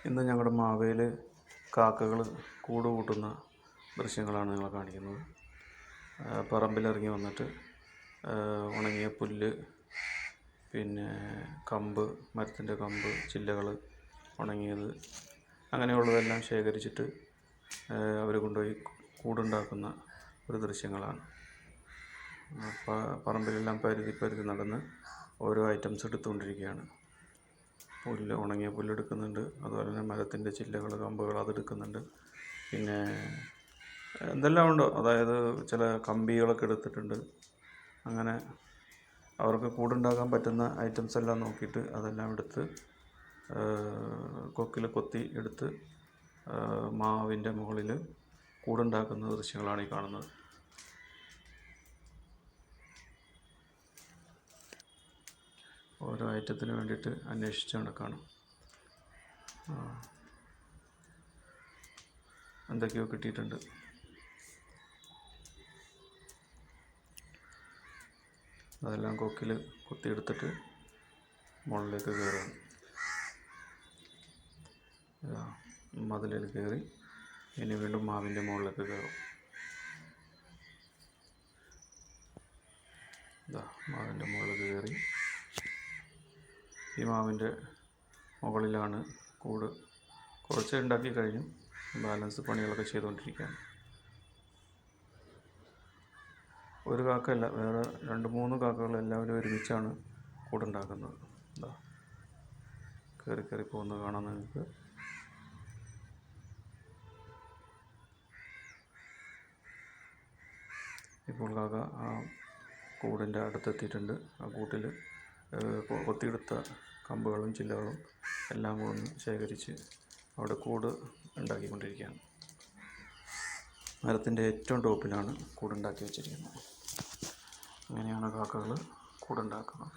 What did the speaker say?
ഇന്ന് ഞങ്ങളുടെ മാവേൽ കാക്കകൾ കൂട് കൂട്ടുന്ന ദൃശ്യങ്ങളാണ് നിങ്ങളെ കാണിക്കുന്നത്. പറമ്പിലിറങ്ങി വന്നിട്ട് ഉണങ്ങിയ പുല്ല്, പിന്നെ കമ്പ്, മരത്തിൻ്റെ കമ്പ്, ചില്ലകൾ, ഉണങ്ങിയത്, അങ്ങനെയുള്ളതെല്ലാം ശേഖരിച്ചിട്ട് അവർ കൊണ്ടുപോയി കൂടുണ്ടാക്കുന്ന ഒരു ദൃശ്യങ്ങളാണ്. പറമ്പിലെല്ലാം പരുതി നടന്ന് ഓരോ ഐറ്റംസ് എടുത്തുകൊണ്ടിരിക്കുകയാണ്. ഉണങ്ങിയ പുല്ലെടുക്കുന്നുണ്ട്, അതുപോലെ തന്നെ മരത്തിൻ്റെ ചില്ലകൾ, കമ്പുകൾ അതെടുക്കുന്നുണ്ട്. പിന്നെ എന്തെല്ലാം ഉണ്ടോ, അതായത് ചില കമ്പികളൊക്കെ എടുത്തിട്ടുണ്ട്. അങ്ങനെ അവർക്ക് കൂടുണ്ടാക്കാൻ പറ്റുന്ന ഐറ്റംസ് എല്ലാം നോക്കിയിട്ട് അതെല്ലാം എടുത്ത് കൊക്കിൽ കൊത്തി എടുത്ത് മാവിൻ്റെ മുകളിൽ കൂടുണ്ടാക്കുന്ന ദൃശ്യങ്ങളാണ് ഈ കാണുന്നത്. ഓരോ ഐറ്റത്തിന് വേണ്ടിയിട്ട് അന്വേഷിച്ച് നടക്കുകയാണ്. എന്തൊക്കെയോ കിട്ടിയിട്ടുണ്ട്. അതെല്ലാം കൊക്കിൽ കുത്തിയെടുത്തിട്ട് മുകളിലേക്ക് കയറുകയാണ്. മതിലിൽ കയറി ഇനി വീണ്ടും മാവിൻ്റെ മുകളിലേക്ക് കയറും. മാവിൻ്റെ മുകളിൽ കയറി ഈ മാവിൻ്റെ മുകളിലാണ് കൂട്. കുറച്ച് ഉണ്ടാക്കി കഴിഞ്ഞു, ബാലൻസ് പണികളൊക്കെ ചെയ്തുകൊണ്ടിരിക്കുകയാണ്. ഒരു കാക്കയല്ല, വേറെ 2-3 കാക്കകൾ എല്ലാവരും ഒരുമിച്ചാണ് കൂടുണ്ടാക്കുന്നത്. കയറി പോകുന്നത് കാണാൻ നിങ്ങൾക്ക്. ഇപ്പോൾ കാക്ക ആ കൂടിൻ്റെ അടുത്തെത്തിയിട്ടുണ്ട്. ആ കൂട്ടിൽ കൊത്തിയെടുത്ത കമ്പുകളും ചില്ലകളും എല്ലാം കൂടി ശേഖരിച്ച് അവിടെ കൂട് ഉണ്ടാക്കിക്കൊണ്ടിരിക്കുകയാണ്. മരത്തിൻ്റെ ഏറ്റവും ടോപ്പിലാണ് കൂടുണ്ടാക്കി വെച്ചിരിക്കുന്നത്. അങ്ങനെയാണ് കാക്കകൾ കൂടുണ്ടാക്കുന്നത്.